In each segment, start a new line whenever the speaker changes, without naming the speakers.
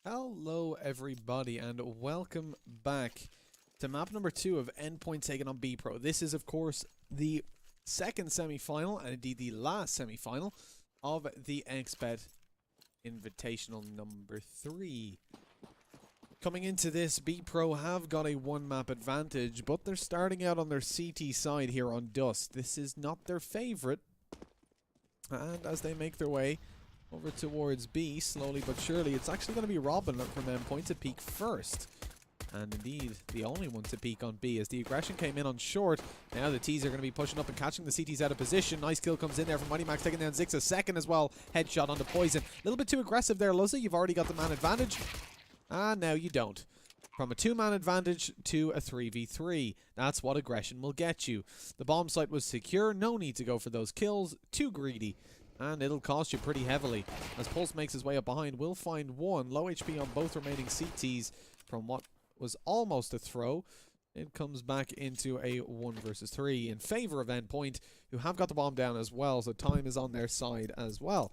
Hello everybody and welcome back to map number 2 of Endpoint taking on Bpro. This is of course the second semi-final and indeed the last semi-final of the XBet Invitational number 3. Coming into this, Bpro have got a one map advantage, but they're starting out on their CT side here on Dust. This is not their favourite, and as they make their way over towards B, slowly but surely, it's actually going to be Robin from Endpoint to peek first. And indeed, the only one to peek on B as the aggression came in on short. Now the T's are going to be pushing up and catching the CTs out of position. Nice kill comes in there from Mighty Max, taking down Zix a second as well. Headshot onto Poison. A little bit too aggressive there, Luzza. You've already got the man advantage. And now you don't. From a 2-man advantage to a 3v3. That's what aggression will get you. The bomb site was secure. No need to go for those kills. Too greedy. And it'll cost you pretty heavily. As Pulse makes his way up behind, we'll find one. Low HP on both remaining CTs from what was almost a throw. It comes back into a 1 versus 3 in favor of Endpoint, who have got the bomb down as well, so time is on their side as well.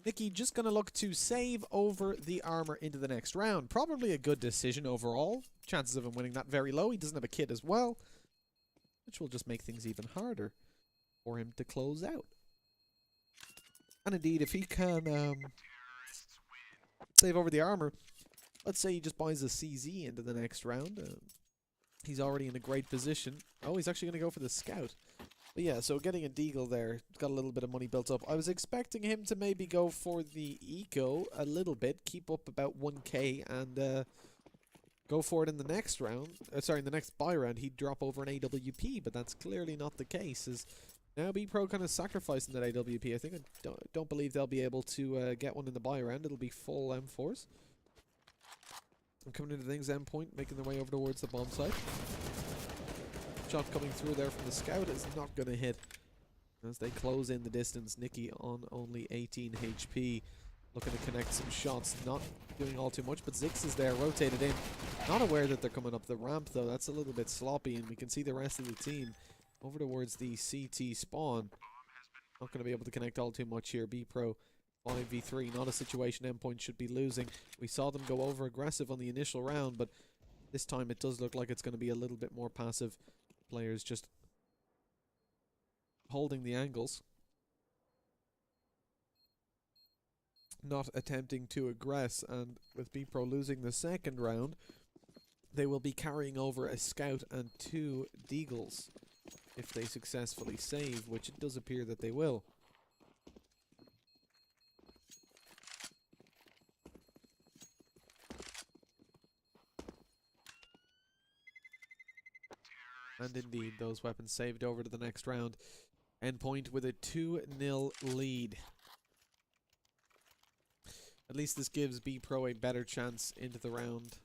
Nicky just going to look to save over the armor into the next round. Probably a good decision overall. Chances of him winning that very low. He doesn't have a kit as well, which will just make things even harder for him to close out. And indeed, if he can save over the armor, let's say he just buys a CZ into the next round. He's already in a great position. Oh, he's actually going to go for the scout. But yeah, so getting a deagle there, got a little bit of money built up. I was expecting him to maybe go for the eco a little bit, keep up about 1k, and go for it in the next round. Sorry, in the next buy round, he'd drop over an AWP, but that's clearly not the case. As now Bpro kind of sacrificing that AWP. I think I don't believe they'll be able to get one in the buy round. It'll be full M4s. I'm coming into things, Endpoint making their way over towards the bomb site. Shot coming through there from the scout is not going to hit. As they close in the distance, Nicky on only 18 HP. Looking to connect some shots, not doing all too much, but Zix is there, rotated in. Not aware that they're coming up the ramp though, that's a little bit sloppy, and we can see the rest of the team over towards the CT spawn. Not going to be able to connect all too much here. Bpro 5v3, not a situation Endpoint should be losing. We saw them go over aggressive on the initial round, but this time it does look like it's going to be a little bit more passive. Players just holding the angles. Not attempting to aggress, and with Bpro losing the second round, they will be carrying over a scout and 2 deagles if they successfully save, which it does appear that they will. And indeed, those weapons saved over to the next round. Endpoint with a 2-0 lead. At least this gives Bpro a better chance into the round.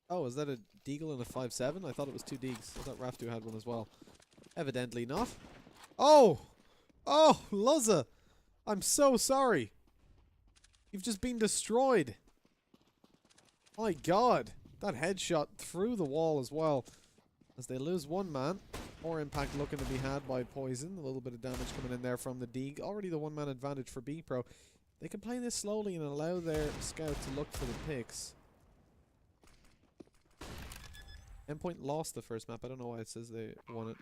Oh, is that a deagle and a 5-7? I thought it was 2 deags. I thought Raftu had one as well. Evidently not. Oh! Oh, Luzza! I'm so sorry. You've just been destroyed. My god. That headshot through the wall as well. As they lose one man. More impact looking to be had by Poison. A little bit of damage coming in there from the Deag. Already the 1-man advantage for Bpro. They can play this slowly and allow their scout to look for the picks. Endpoint lost the first map. I don't know why it says they won it.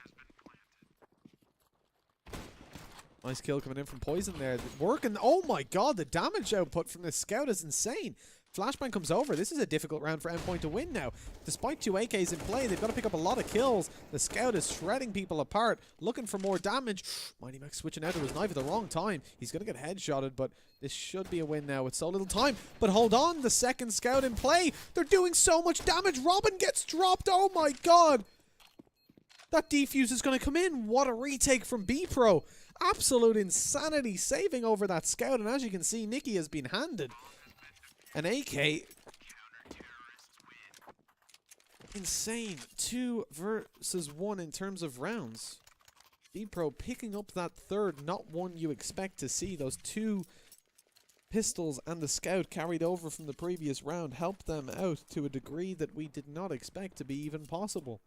Nice kill coming in from Poison there. Working. Oh my god, the damage output from this scout is insane. Flashbang comes over. This is a difficult round for Endpoint to win now. Despite 2 AKs in play, they've got to pick up a lot of kills. The scout is shredding people apart, looking for more damage. Mighty Max switching out to his knife at the wrong time. He's going to get headshotted, but this should be a win now with so little time. But hold on, the second scout in play. They're doing so much damage. Robin gets dropped. Oh my god. That defuse is going to come in. What a retake from Bpro. Absolute insanity saving over that scout. And as you can see, Nicky has been handed an AK. Insane. 2 versus 1 in terms of rounds. Bpro picking up that third, not one you expect to see. Those 2 pistols and the scout carried over from the previous round helped them out to a degree that we did not expect to be even possible.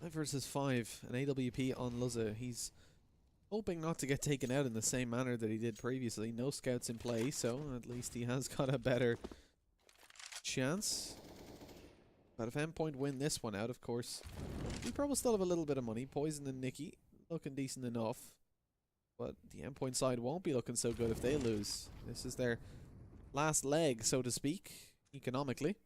5 versus 5. An AWP on Luzza. He's hoping not to get taken out in the same manner that he did previously. No scouts in play, so at least he has got a better chance. But if Endpoint win this one out, of course, we probably still have a little bit of money. Poison and Nikki looking decent enough. But the Endpoint side won't be looking so good if they lose. This is their last leg, so to speak, economically.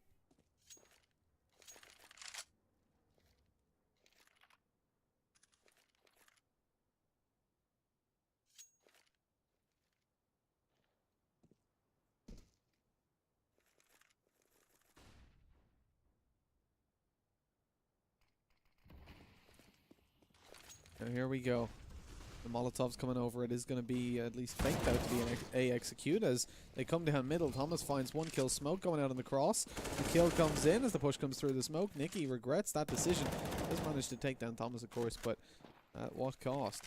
Now here we go. The Molotov's coming over. It is going to be at least faked out to be an A execute as they come down middle. Thomas finds one kill. Smoke going out on the cross. The kill comes in as the push comes through the smoke. Nicky regrets that decision. Does manage to take down Thomas, of course, but at what cost?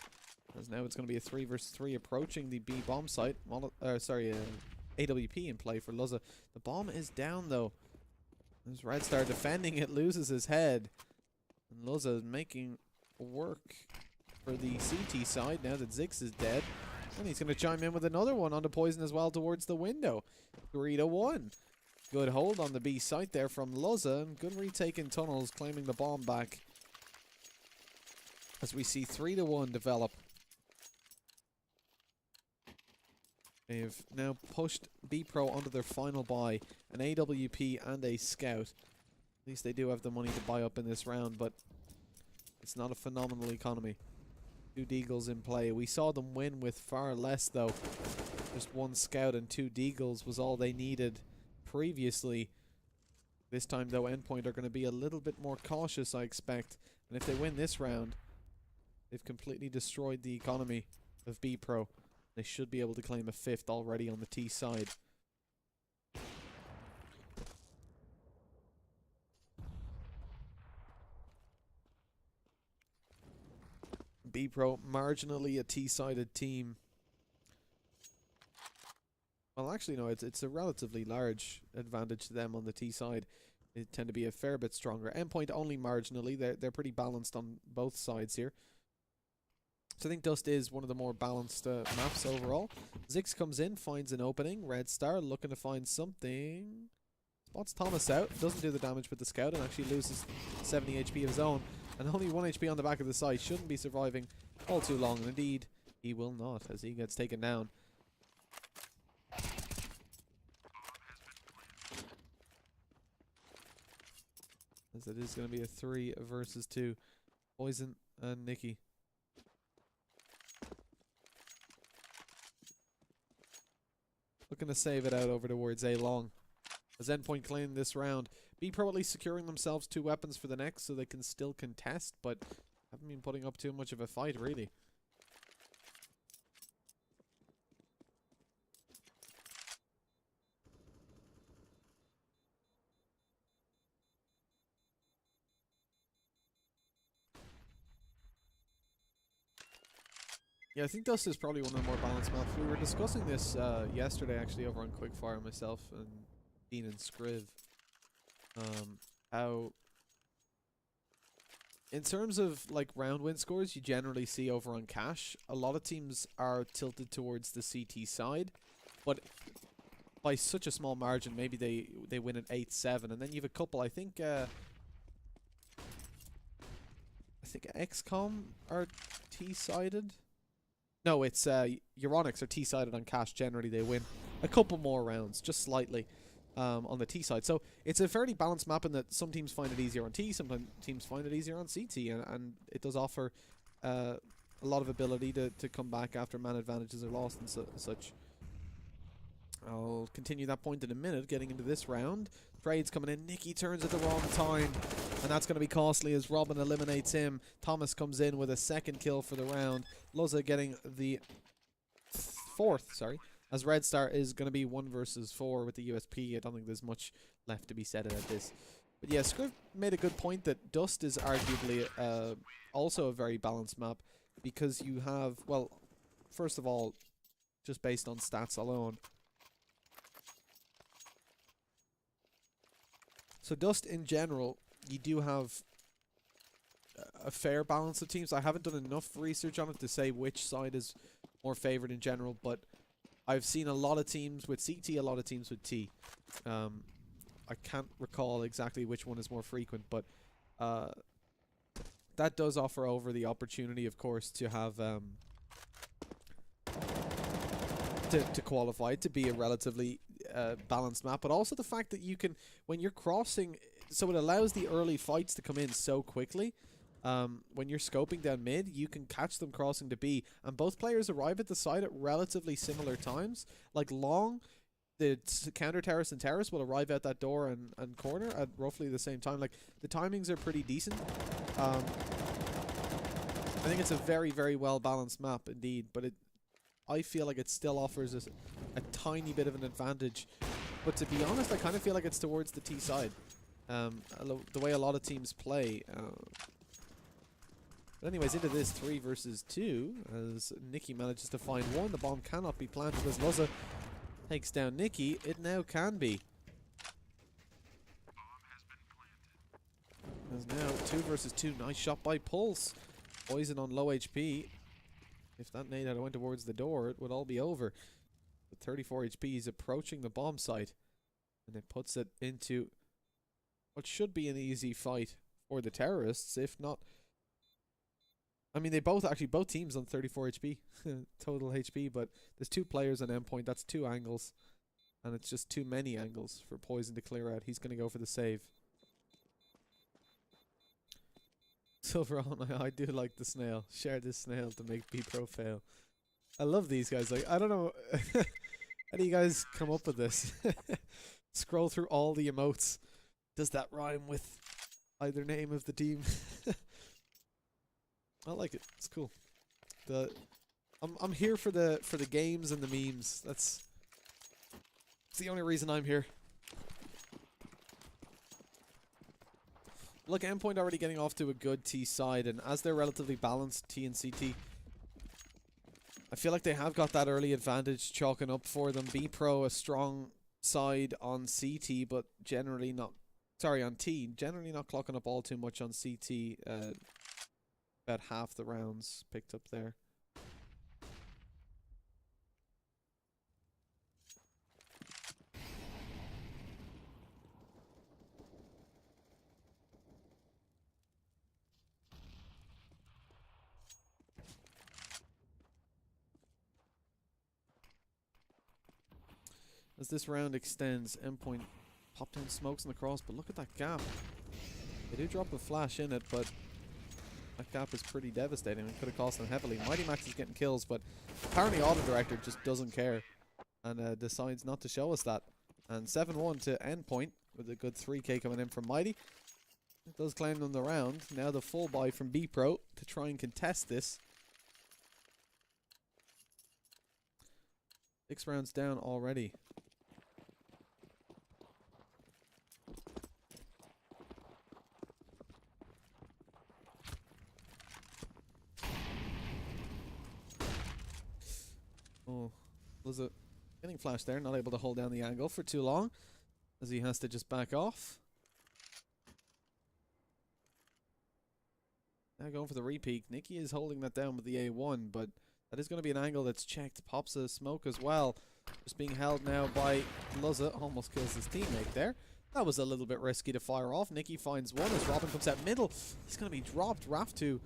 As now it's going to be a 3 versus 3 approaching the B bomb site. AWP in play for Luzza. The bomb is down though. There's Red Star defending it, loses his head. And Luzza is making work for the CT side now that Zix is dead. And he's going to chime in with another one onto Poison as well towards the window. 3-1. Good hold on the B site there from Luzza. And good retake in tunnels, claiming the bomb back. As we see 3-1 develop. They've now pushed Bpro onto their final buy. An AWP and a scout. At least they do have the money to buy up in this round, but it's not a phenomenal economy. 2 Deagles in play. We saw them win with far less though. Just 1 scout and 2 Deagles was all they needed previously. This time though, Endpoint are going to be a little bit more cautious, I expect. And if they win this round, they've completely destroyed the economy of Bpro. They should be able to claim a 5th already on the T side. Bpro marginally a T-sided team. Well, actually, no, it's a relatively large advantage to them on the T side. They tend to be a fair bit stronger. Endpoint only marginally. They're pretty balanced on both sides here. So I think Dust is one of the more balanced maps overall. Zix comes in, finds an opening. Red Star looking to find something. Spots Thomas out. Doesn't do the damage with the scout and actually loses 70 HP of his own. And only 1 HP on the back of the site. Shouldn't be surviving all too long. And indeed, he will not as he gets taken down. As it is going to be a 3 versus 2. Poison and Nicky. Looking to save it out over towards A long. As Endpoint claim this round. Bpro at least securing themselves 2 weapons for the next so they can still contest, but haven't been putting up too much of a fight really. Yeah, I think Dust is probably one of the more balanced maps. We were discussing this yesterday actually over on Quickfire, myself and Dean and Scriv. How in terms of like round win scores you generally see over on Cash, a lot of teams are tilted towards the CT side, but by such a small margin. Maybe they win at 8-7, and then you have a couple. I think XCOM are T-sided. No, it's Euronics are T-sided on Cash. Generally, they win a couple more rounds, just slightly, on the T side. So it's a fairly balanced map in that some teams find it easier on T, some teams find it easier on CT, and it does offer a lot of ability to come back after man advantages are lost and such. I'll continue that point in a minute, getting into this round. Trades coming in. Nicky turns at the wrong time, and that's going to be costly as Robin eliminates him. Thomas comes in with a 2nd kill for the round. Luzza getting the 4th, sorry, as Red Star is going to be 1 versus 4 with the USP. I don't think there's much left to be said about this. But yeah, Scriv made a good point that Dust is arguably also a very balanced map, because you have, well, first of all, just based on stats alone, so Dust in general, you do have a fair balance of teams. I haven't done enough research on it to say which side is more favored in general, but I've seen a lot of teams with CT, a lot of teams with T. I can't recall exactly which one is more frequent, but that does offer over the opportunity, of course, to have to qualify to be a relatively balanced map, but also the fact that you can, when you're crossing, so it allows the early fights to come in so quickly. When you're scoping down mid, you can catch them crossing to B, and both players arrive at the site at relatively similar times. Like long, the counter terrace and terrace will arrive at that door and corner at roughly the same time. Like, the timings are pretty decent. I think it's a very, very well balanced map indeed, but I feel like it still offers us a tiny bit of an advantage. But to be honest, I kind of feel like it's towards the T side. The way a lot of teams play. But anyways, into this 3 versus 2 as Nikki manages to find one. The bomb cannot be planted as Luzza takes down Nikki. It now can be. There's now 2 versus 2. Nice shot by Pulse. Poison on low HP. If that nade had went towards the door, it would all be over. With 34 HP, he's approaching the bomb site. And it puts it into what should be an easy fight for the terrorists, if not... I mean, both teams on 34 HP, total HP, but there's 2 players on Endpoint. That's 2 angles, and it's just too many angles for Poison to clear out. He's going to go for the save. Silver on, I do like the snail. Share this snail to make Bpro fail. I love these guys. Like, I don't know, how do you guys come up with this? Scroll through all the emotes. Does that rhyme with either name of the team? I like it. It's cool. I'm here for the games and the memes. That's the only reason I'm here. Look, Endpoint already getting off to a good T side, and as they're relatively balanced, T and CT, I feel like they have got that early advantage chalking up for them. Bpro a strong side on CT, but generally not. Sorry, on T, generally not clocking up all too much on CT. About half the rounds picked up there. As this round extends, Endpoint pop down smokes on the cross, but look at that gap. They do drop a flash in it, but that gap is pretty devastating. It could have cost them heavily. Mighty Max is getting kills, but apparently Auto Director just doesn't care and decides not to show us that. And 7-1 to Endpoint with a good 3k coming in from Mighty. It does claim them the round. Now the full buy from Bpro to try and contest this. 6 rounds down already. Oh, was it getting flashed there? Not able to hold down the angle for too long, as he has to just back off. Now going for the repeat. Nikki is holding that down with the A1, but that is going to be an angle that's checked. Pops a smoke as well. Just being held now by Luzza. Almost kills his teammate there. That was a little bit risky to fire off. Nikki finds one as Robin comes out middle. He's going to be dropped. Raf2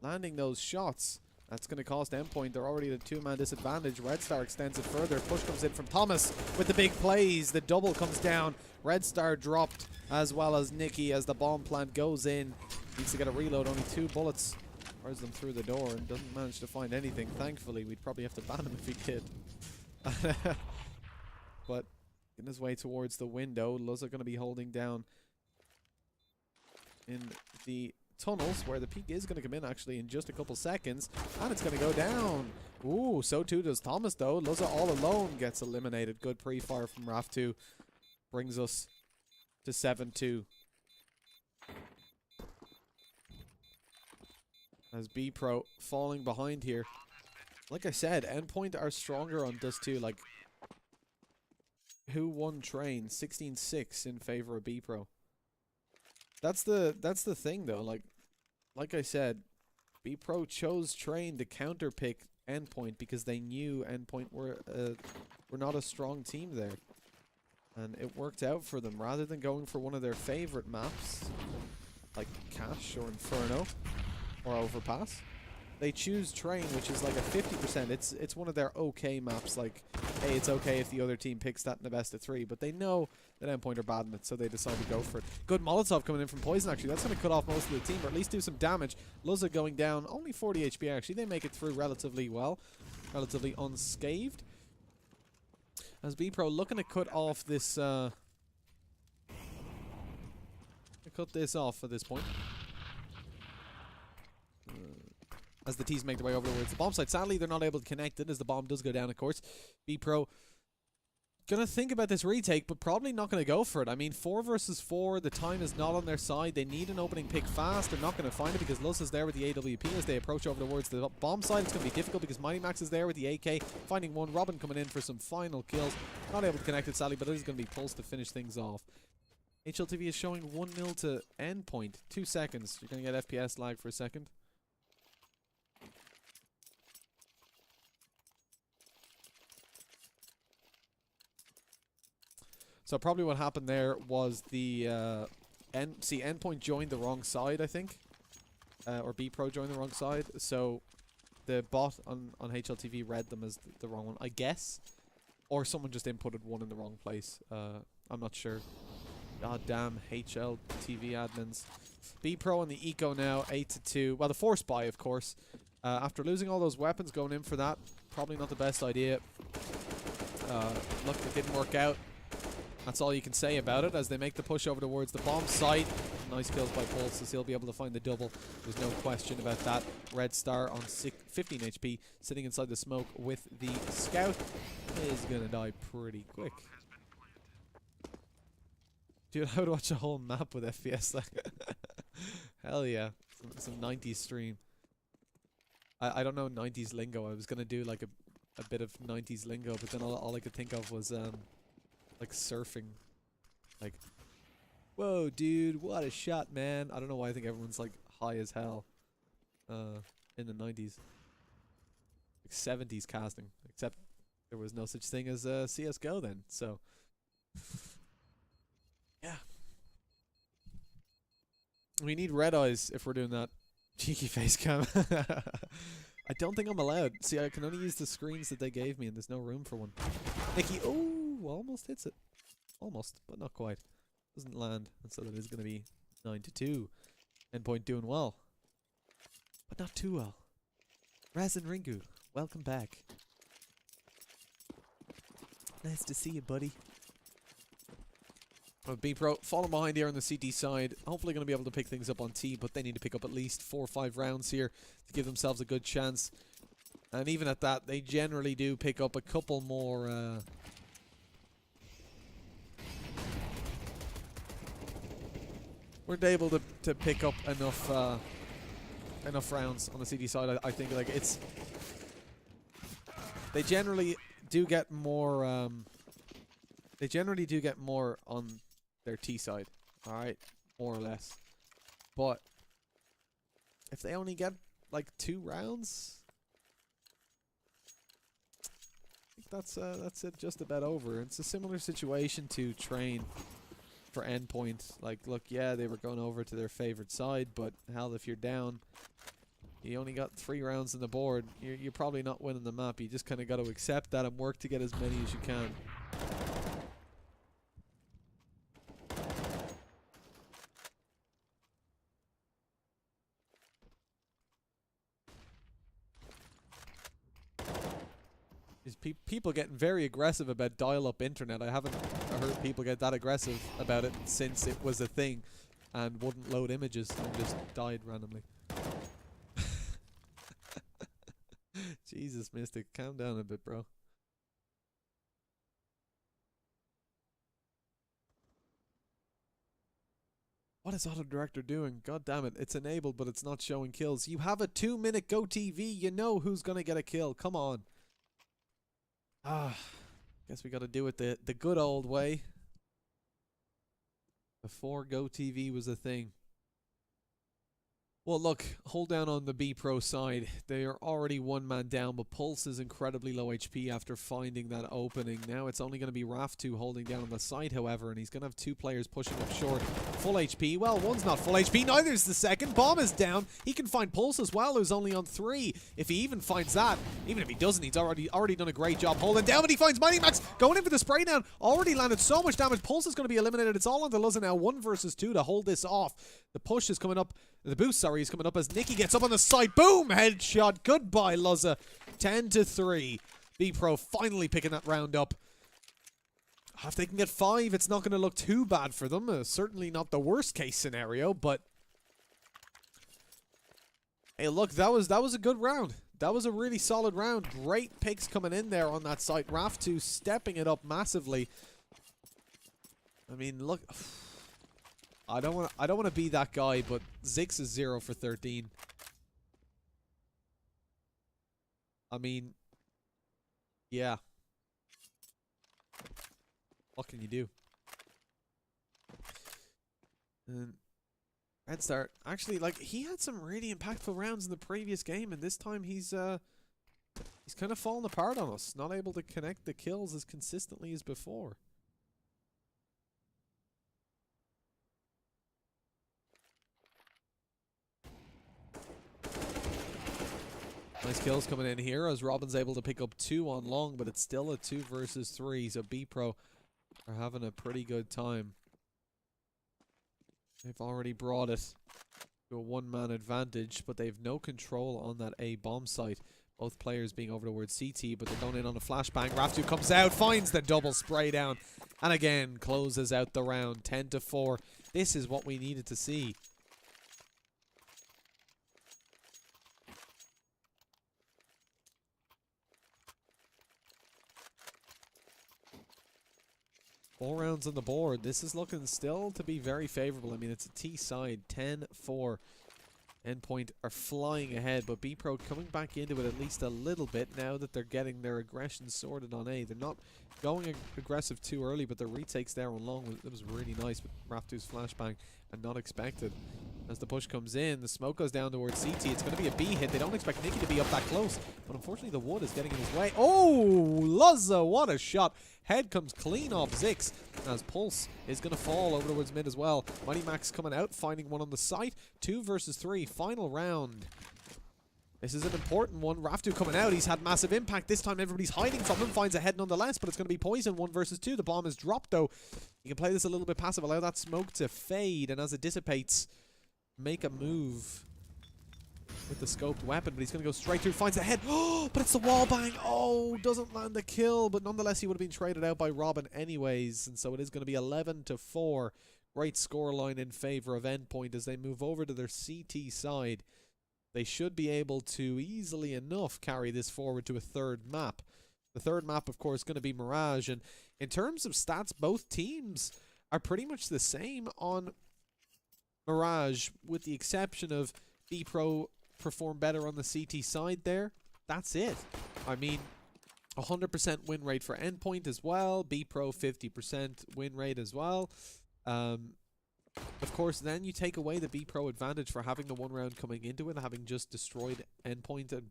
landing those shots. That's going to cost Endpoint. They're already at a 2-man disadvantage. Red Star extends it further. Push comes in from Thomas with the big plays. The double comes down. Red Star dropped as well as Nikki as the bomb plant goes in. Needs to get a reload. Only 2 bullets. Fires them through the door and doesn't manage to find anything. Thankfully, we'd probably have to ban him if he did. But in his way towards the window, Luzza going to be holding down in the tunnels, where the peak is going to come in actually in just a couple seconds, and it's going to go down. Ooh, so too does Thomas though. Luzza all alone gets eliminated. Good pre-fire from Raf2 brings us to 7-2. As Bpro falling behind here. Like I said, Endpoint are stronger on Dust 2. Like, who won train? 16-6 in favor of Bpro. That's the thing though. Like, like I said, Bpro chose Train to counterpick Endpoint because they knew Endpoint were not a strong team there. And it worked out for them. Rather than going for one of their favorite maps, like Cache or Inferno or Overpass, they choose Train, which is like a 50%. It's one of their okay maps. Like, hey, it's okay if the other team picks that in the best of 3, but they know that Endpoint are bad in it, so they decide to go for it. Good Molotov coming in from Poison, actually. That's going to cut off most of the team, or at least do some damage. Luzza going down, only 40 HP, actually. They make it through relatively well, relatively unscathed. As Bpro looking to cut off this, cut this off at this point. As the T's make their way over towards the bomb site. Sadly, they're not able to connect it as the bomb does go down, of course. Bpro gonna think about this retake, but probably not gonna go for it. I mean, 4 versus 4, the time is not on their side. They need an opening pick fast. They're not gonna find it because Luz is there with the AWP as they approach over towards the bomb site. It's gonna be difficult because Mighty Max is there with the AK, finding one. Robin coming in for some final kills. Not able to connect it, sadly, but it is gonna be Pulse to finish things off. HLTV is showing 1-0 to Endpoint. 2 seconds. You're gonna get FPS lag for a second. So probably what happened there was the Endpoint joined the wrong side, I think, or Bpro joined the wrong side. So the bot on HLTV read them as the wrong one, I guess, or someone just inputted one in the wrong place. I'm not sure. God damn HLTV admins. Bpro on the eco now, 8-2. Well, the force buy, of course. After losing all those weapons, going in for that, probably not the best idea. Look, it didn't work out. That's all you can say about it as they make the push over towards the bomb site. Nice kills by Pulse, so he'll be able to find the double. There's no question about that. Red Star on 15 HP, sitting inside the smoke with the Scout. Is going to die pretty quick. Dude, I would watch a whole map with FPS. Hell yeah. Some 90s stream. I don't know 90s lingo. I was going to do like a bit of 90s lingo, but then all I could think of was like surfing. Like, whoa, dude, what a shot, man. I don't know why I think everyone's like high as hell in the 90s. Like 70s casting. Except there was no such thing as CSGO then, so. Yeah. We need red eyes if we're doing that. Cheeky face cam. I don't think I'm allowed. See, I can only use the screens that they gave me and there's no room for one. Nikki, oh! Almost hits it. Almost, but not quite. Doesn't land, and so that is going to be 9-2. Endpoint doing well, but not too well. Raz and Ringu, welcome back. Nice to see you, buddy. Well, Bpro falling behind here on the CT side. Hopefully going to be able to pick things up on T, but they need to pick up at least 4 or 5 rounds here to give themselves a good chance. And even at that, they generally do pick up a couple more weren't able to pick up enough rounds on the CD side. I think like it's they generally do get more they generally do get more on their T side. Alright, more or less. But if they only get like 2 rounds, I think that's it just about over. It's a similar situation to Train for Endpoint. Like, look, yeah, they were going over to their favorite side, but hell, if you're down, you only got 3 rounds on the board, you're probably not winning the map. You just kind of got to accept that and work to get as many as you can. These people getting very aggressive about dial-up internet. I haven't heard people get that aggressive about it since it was a thing and wouldn't load images and just died randomly. Jesus, Mystic, calm down a bit, bro. What is Auto Director doing? God damn it, it's enabled, but it's not showing kills. You have a 2-minute Go TV. You know who's gonna get a kill. Come on. Guess we gotta do it the good old way. Before Go TV was a thing. Well, look, hold down on the Bpro side. They are already one man down, but Pulse is incredibly low HP after finding that opening. Now it's only going to be Raf2 holding down on the side, however, and he's going to have two players pushing up short. Full HP. Well, one's not full HP, neither is the second. Bomb is down. He can find Pulse as well, who's only on 3. If he even finds that, even if he doesn't, he's already done a great job holding down, but he finds Mighty Max going in for the spray down. Already landed so much damage. Pulse is going to be eliminated. It's all on the Luzza now. 1 versus 2 to hold this off. The push is coming up. The boost, sorry, is coming up as Nicky gets up on the side. Boom! Headshot. Goodbye, Luzza. 10-3. Bpro finally picking that round up. If they can get 5, it's not going to look too bad for them. Certainly not the worst case scenario, but hey, look, that was a good round. That was a really solid round. Great picks coming in there on that site. Raf2 stepping it up massively. I mean, look, I don't want to be that guy, but Zix is 0 for 13. I mean, yeah. What can you do? And Red Star, actually, like, he had some really impactful rounds in the previous game, and this time he's kind of fallen apart on us. Not able to connect the kills as consistently as before. Nice kills coming in here as Robin's able to pick up 2 on long, but it's still a 2 versus 3, so Bpro are having a pretty good time. They've already brought it to a 1-man advantage, but they have no control on that A bomb site. Both players being over towards CT, but they're going in on a flashbang. Raf2 comes out, finds the double spray down, and again closes out the round. 10-4. This is what we needed to see. Four rounds on the board. This is looking still to be very favorable. I mean, it's a T side. 10-4. Endpoint are flying ahead, but Bpro coming back into it at least a little bit now that they're getting their aggression sorted on A. They're not going aggressive too early, but the retakes there on long, it was really nice with Raf2's flashbang and not expected. As the push comes in, the smoke goes down towards CT. It's going to be a B hit. They don't expect Nicky to be up that close, but unfortunately the wood is getting in his way. Oh, Luzza, what a shot. Head comes clean off Zix as Pulse is going to fall over towards mid as well. Mighty Max coming out, finding one on the site. 2 versus 3, final round. This is an important one. Raf2 coming out. He's had massive impact. This time everybody's hiding from him. Finds a head nonetheless, but it's going to be poison. 1 versus 2. The bomb is dropped though. You can play this a little bit passive. Allow that smoke to fade, and as it dissipates, make a move with the scoped weapon, but he's going to go straight through, finds a head. Oh, but it's the wall bang. Oh, doesn't land the kill, but nonetheless he would have been traded out by Robin anyways, and so it is going to be 11-4. Great scoreline in favor of Endpoint as they move over to their CT side. They should be able to easily enough carry this forward to a third map. The third map, of course, going to be Mirage, and in terms of stats, both teams are pretty much the same on Mirage, with the exception of Bpro perform better on the CT side there. That's it. I mean, 100% win rate for Endpoint as well. Bpro 50% win rate as well. Of course, then you take away the Bpro advantage for having the 1 round coming into it, having just destroyed Endpoint. And,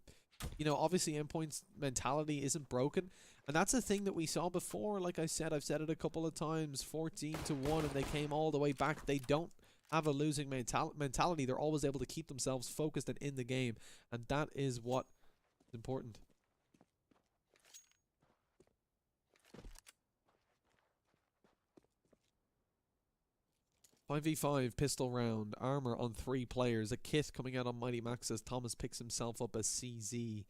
you know, obviously Endpoint's mentality isn't broken. And that's a thing that we saw before. Like I said, I've said it a couple of times. 14-1, and they came all the way back. They don't have a losing mentality. They're always able to keep themselves focused and in the game, and that is what is important. .5v5 pistol round, armor on 3 players, a kit coming out on Mighty Max as Thomas picks himself up as CZ.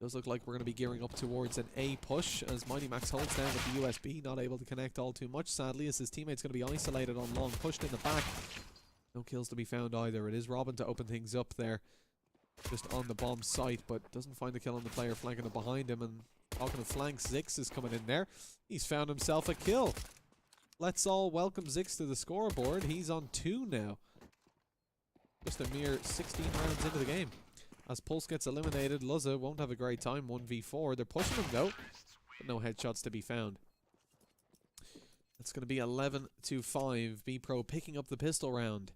Does look like we're going to be gearing up towards an A push as Mighty Max holds down with the USB, not able to connect all too much sadly, as his teammate's going to be isolated on long, pushed in the back. No kills to be found either. It is Robin to open things up there, just on the bomb site, but doesn't find the kill on the player flanking it behind him. And talking of flanks, Zix is coming in there. He's found himself a kill. Let's all welcome Zix to the scoreboard. He's on 2 now. Just a mere 16 rounds into the game. As Pulse gets eliminated, Luzza won't have a great time. 1v4. They're pushing him though, but no headshots to be found. It's going to be 11-5. Bpro picking up the pistol round.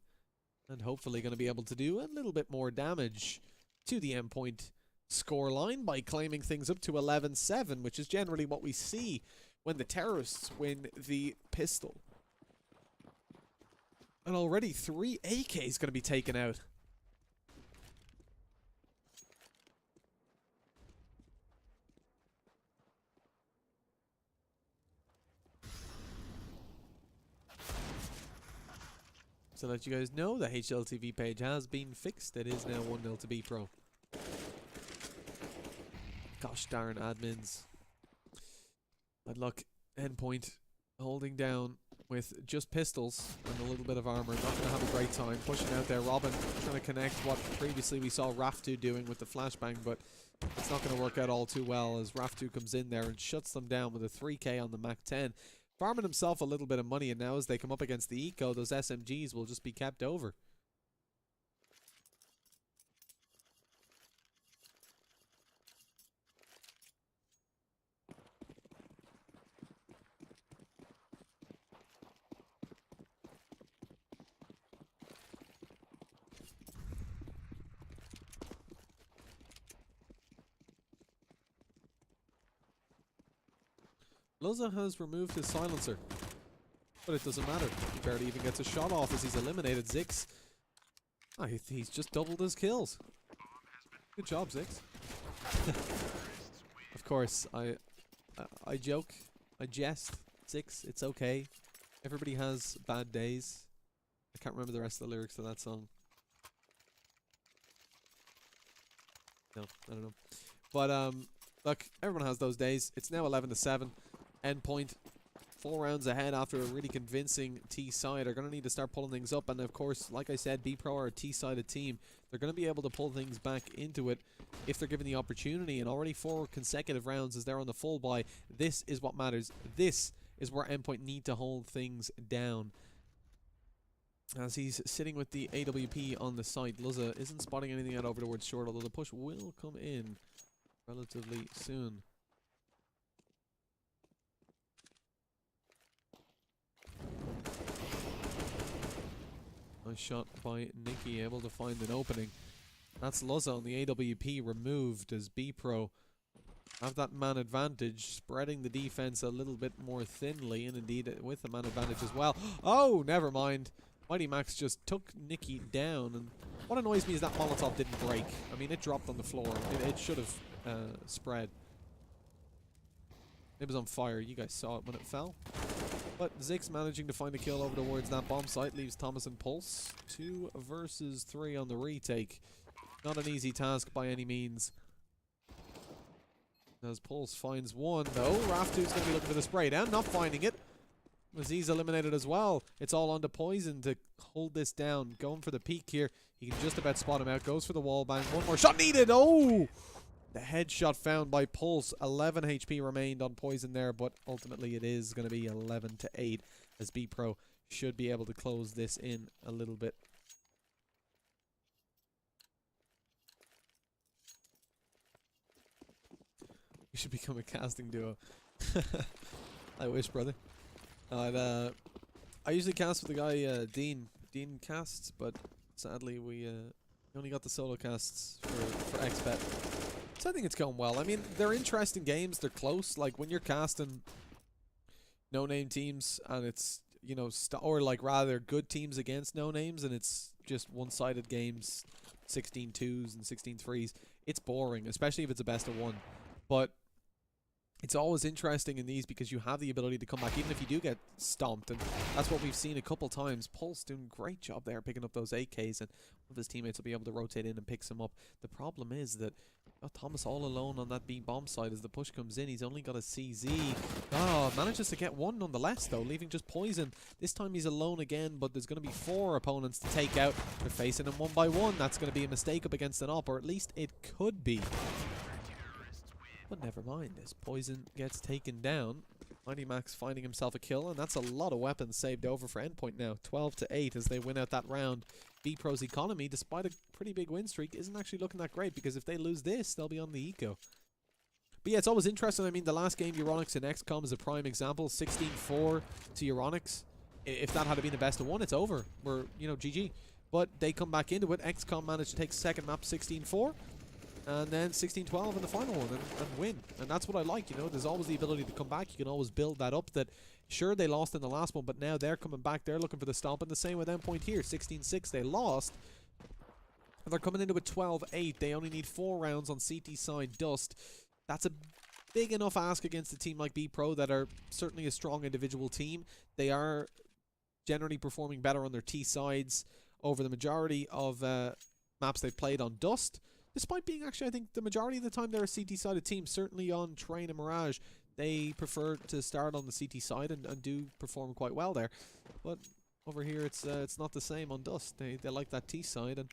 And hopefully going to be able to do a little bit more damage to the Endpoint scoreline by claiming things up to 11-7, which is generally what we see when the terrorists win the pistol. And already 3 AKs going to be taken out. So let you guys know, the HLTV page has been fixed. It is now 1-0 to Bpro. Gosh darn admins. Bad luck. Endpoint holding down with just pistols and a little bit of armor. Not going to have a great time. Pushing out there. Robin trying to connect what previously we saw Raftu doing with the flashbang, but it's not going to work out all too well as Raftu comes in there and shuts them down with a 3k on the Mac 10. Farming himself a little bit of money, and now as they come up against the Eco, those SMGs will just be kept over. Loza has removed his silencer, but it doesn't matter. He barely even gets a shot off as he's eliminated Zix. Oh, he's just doubled his kills. Good job, Zix. Of course, I joke, I jest. Zix, it's okay. Everybody has bad days. I can't remember the rest of the lyrics to that song. No, I don't know. But look, everyone has those days. It's now 11-7. Endpoint 4 rounds ahead after a really convincing T side. Are going to need to start pulling things up, and of course, like I said, Bpro are a T-sided team. They're going to be able to pull things back into it if they're given the opportunity, and already 4 consecutive rounds as they're on the full buy. This is what matters. This is where Endpoint need to hold things down. As he's sitting with the AWP on the site, Luzza isn't spotting anything out over towards short, although the push will come in relatively soon. Nice shot by Nikki, able to find an opening. That's Luzza on the AWP removed as Bpro have that man advantage, spreading the defense a little bit more thinly, and indeed with the man advantage as well. Oh, never mind. Mighty Max just took Nikki down, and what annoys me is that Molotov didn't break. I mean, it dropped on the floor. It should have spread. It was on fire. You guys saw it when it fell. But Zix managing to find a kill over towards that bomb site leaves Thomas and Pulse 2 versus 3 on the retake. Not an easy task by any means. As Pulse finds one, though, Raftu's going to be looking for the spray down, not finding it. Aziz eliminated as well. It's all on to Poison to hold this down. Going for the peak here. He can just about spot him out. Goes for the wall bang. One more shot needed. Oh! The headshot found by Pulse. 11 HP remained on Poison there, but ultimately it is going to be 11-8 as Bpro should be able to close this in a little bit. We should become a casting duo. I wish, brother. I usually cast with the guy Dean. Dean casts, but sadly we only got the solo casts for XBet. So I think it's going well. I mean, they're interesting games. They're close. Like when you're casting no-name teams and it's, you know, or like rather good teams against no-names and it's just one-sided games, 16-2s and 16-3s. It's boring, especially if it's a best of one. But it's always interesting in these because you have the ability to come back even if you do get stomped, and that's what we've seen a couple times. Pulse doing a great job there picking up those AKs, and one of his teammates will be able to rotate in and pick some up. The problem is that Thomas all alone on that B bomb side as the push comes in. He's only got a CZ. Oh, manages to get one nonetheless though, leaving just Poison. This time he's alone again, but there's going to be 4 opponents to take out. They're facing him one by one. That's going to be a mistake up against an op, or at least it could be. But never mind, as Poison gets taken down. Mighty Max finding himself a kill, and that's a lot of weapons saved over for Endpoint now. 12-8 as they win out that round. Bpro's economy, despite a pretty big win streak, isn't actually looking that great, because if they lose this, they'll be on the eco. But yeah, it's always interesting. I mean, the last game, Euronics and XCOM is a prime example. 16-4 to Euronics. If that had been the best of one, it's over. We're, you know, GG. but they come back into it. XCOM managed to take second map 16-4. And then 16-12 in the final one and win. And that's what I like, you know. There's always the ability to come back. You can always build that up. That sure, they lost in the last one, but now they're coming back. They're looking for the stomp. And the same with Endpoint here. 16-6, they lost. And they're coming into a 12-8. They only need 4 rounds on CT side Dust. That's a big enough ask against a team like Bpro that are certainly a strong individual team. They are generally performing better on their T sides over the majority of maps they've played on Dust. Despite being actually, I think, the majority of the time they're a CT-sided team. Certainly on Train and Mirage, they prefer to start on the CT side and do perform quite well there. But over here, it's not the same on Dust. They like that T side, and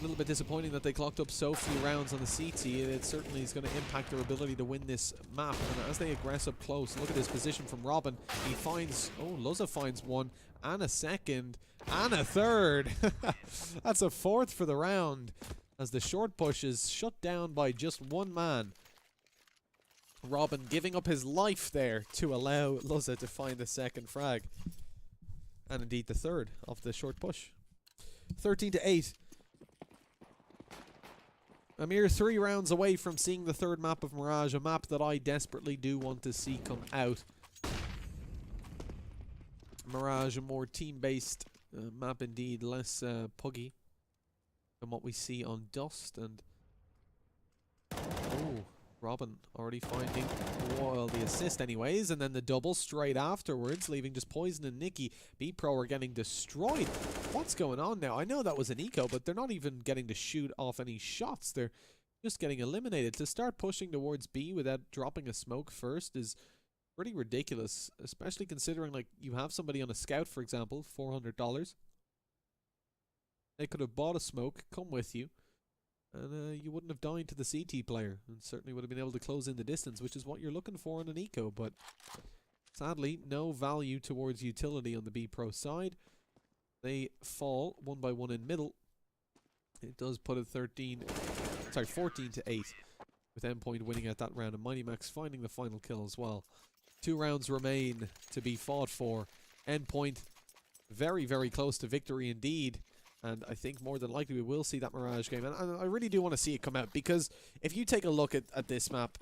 a little bit disappointing that they clocked up so few rounds on the CT. It certainly is going to impact their ability to win this map. And as they aggress up close, look at his position from Robin. He finds, Luzza finds one, and a second, and a third. That's a fourth for the round, as the short push is shut down by just one man. Robin giving up his life there to allow Luzza to find the second frag. And indeed the third of the short push. 13-8. A mere 3 rounds away from seeing the third map of Mirage, a map that I desperately do want to see come out. Mirage, a more team-based map indeed, less puggy than what we see on Dust. And Robin already finding the assist anyways, and then the double straight afterwards, leaving just Poison and Nikki. Bpro are getting destroyed. What's going on now? I know that was an eco, but they're not even getting to shoot off any shots. They're just getting eliminated. To start pushing towards B without dropping a smoke first is pretty ridiculous, especially considering, like, you have somebody on a scout, for example, $400. They could have bought a smoke, come with you, and you wouldn't have died to the CT player, and certainly would have been able to close in the distance, which is what you're looking for in an eco. But sadly, no value towards utility on the Bpro side. They fall 1 by 1 in middle. It does put it 14-8, with Endpoint winning at that round, and Mighty Max finding the final kill as well. 2 rounds remain to be fought for. Endpoint very, very close to victory indeed. And I think more than likely we will see that Mirage game. And I really do want to see it come out, because if you take a look at this map,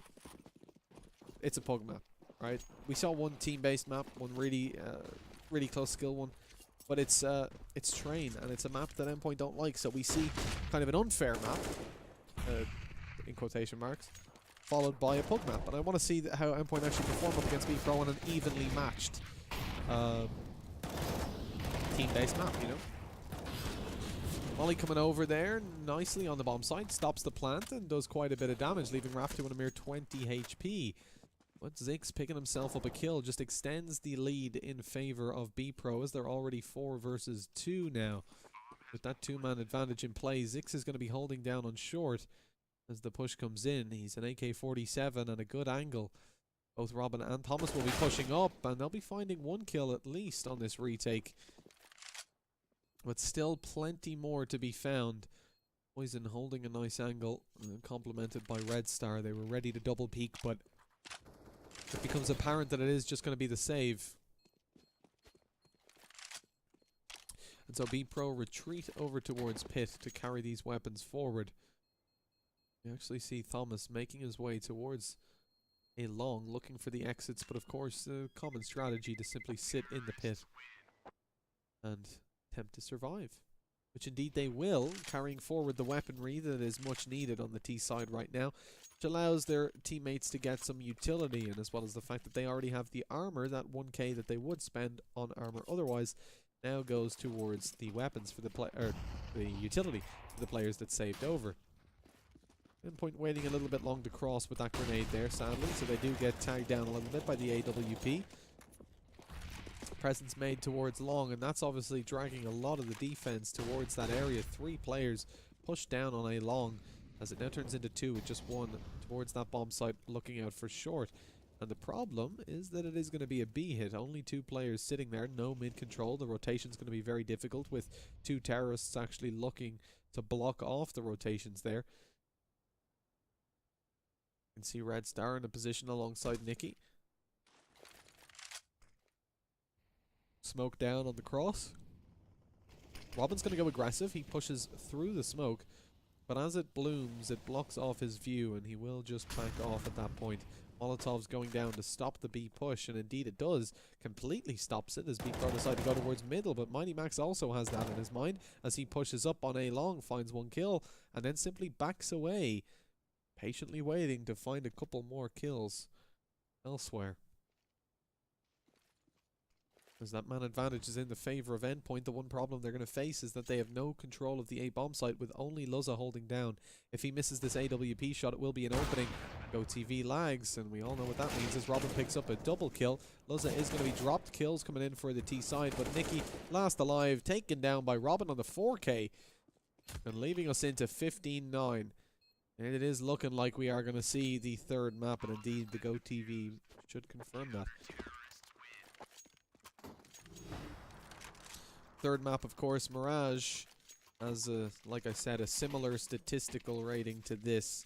it's a pug map, right? We saw one team-based map, one really really close skill one. But it's Train, and it's a map that Endpoint don't like. So we see kind of an unfair map, in quotation marks, followed by a pug map. And I want to see how Endpoint actually perform up against Bpro on an evenly matched team-based map, you know? Molly coming over there nicely on the bomb site, stops the plant and does quite a bit of damage, leaving Raftu on a mere 20 HP. But Zix picking himself up a kill just extends the lead in favor of Bpro, as they're already 4 versus 2 now. With that 2-man advantage in play, Zix is going to be holding down on short as the push comes in. He's an AK-47 and a good angle. Both Robin and Thomas will be pushing up, and they'll be finding 1 kill at least on this retake. But still plenty more to be found. Poison holding a nice angle, complemented by Red Star. They were ready to double peek, but it becomes apparent that it is just going to be the save. And so Bpro retreat over towards Pit to carry these weapons forward. You actually see Thomas making his way towards a long, looking for the exits, but of course the common strategy to simply sit in the pit and attempt to survive, which indeed they will, carrying forward the weaponry that is much needed on the T side right now, which allows their teammates to get some utility, and as well as the fact that they already have the armor, that 1k that they would spend on armor otherwise now goes towards the weapons for the utility for the players that saved over. Endpoint waiting a little bit long to cross with that grenade there, sadly, so they do get tagged down a little bit by the AWP. Presence made towards long, and that's obviously dragging a lot of the defense towards that area. 3 players pushed down on a long, as it now turns into 2 with just 1 towards that bomb site looking out for short. And the problem is that it is going to be a B hit. Only 2 players sitting there, no mid control. The rotation's going to be very difficult, with 2 terrorists actually looking to block off the rotations there. You can see Red Star in a position alongside Nikki. Smoke down on the cross. Robin's going to go aggressive. He pushes through the smoke. But as it blooms, it blocks off his view, and he will just back off at that point. Molotov's going down to stop the B push, and indeed it does. Completely stops it as Bpro decide to go towards middle, but Mighty Max also has that in his mind as he pushes up on A long, finds one kill, and then simply backs away, patiently waiting to find a couple more kills elsewhere. As that man advantage is in the favor of Endpoint, the one problem they're going to face is that they have no control of the A bomb site with only Luzza holding down. If he misses this AWP shot, it will be an opening. GoTV lags, and we all know what that means as Robin picks up a double kill. Luzza is going to be dropped. Kills coming in for the T side, but Nikki last alive, taken down by Robin on the 4K, and leaving us into 15-9. And it is looking like we are going to see the third map, and indeed the GoTV should confirm that. Third map, of course, Mirage has, like I said, a similar statistical rating to this.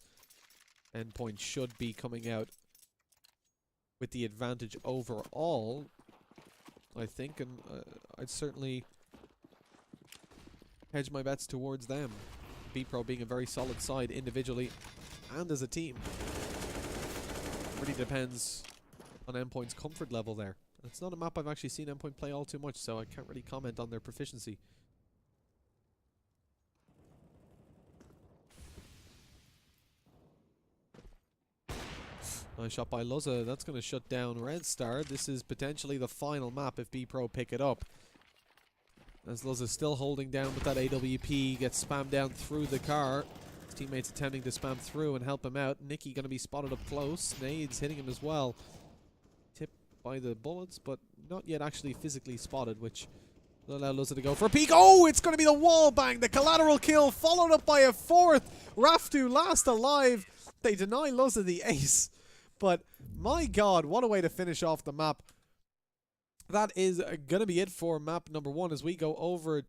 Endpoint should be coming out with the advantage overall, I think, and I'd certainly hedge my bets towards them. Bpro being a very solid side individually and as a team. Really depends on Endpoint's comfort level there. It's not a map I've actually seen Endpoint play all too much, so I can't really comment on their proficiency. Nice shot by Luzza. That's going to shut down Red Star. This is potentially the final map if Bpro pick it up. As Luzza's still holding down with that AWP, gets spammed down through the car. His teammates attempting to spam through and help him out. Nicky going to be spotted up close. Nades hitting him as well. By the bullets, but not yet actually physically spotted, which will allow Luzza to go for a peek. Oh, it's going to be the wall bang, the collateral kill, followed up by a fourth. Raftu last alive. They deny Luzza the ace, but my god, what a way to finish off the map. That is going to be it for map number 1 as we go over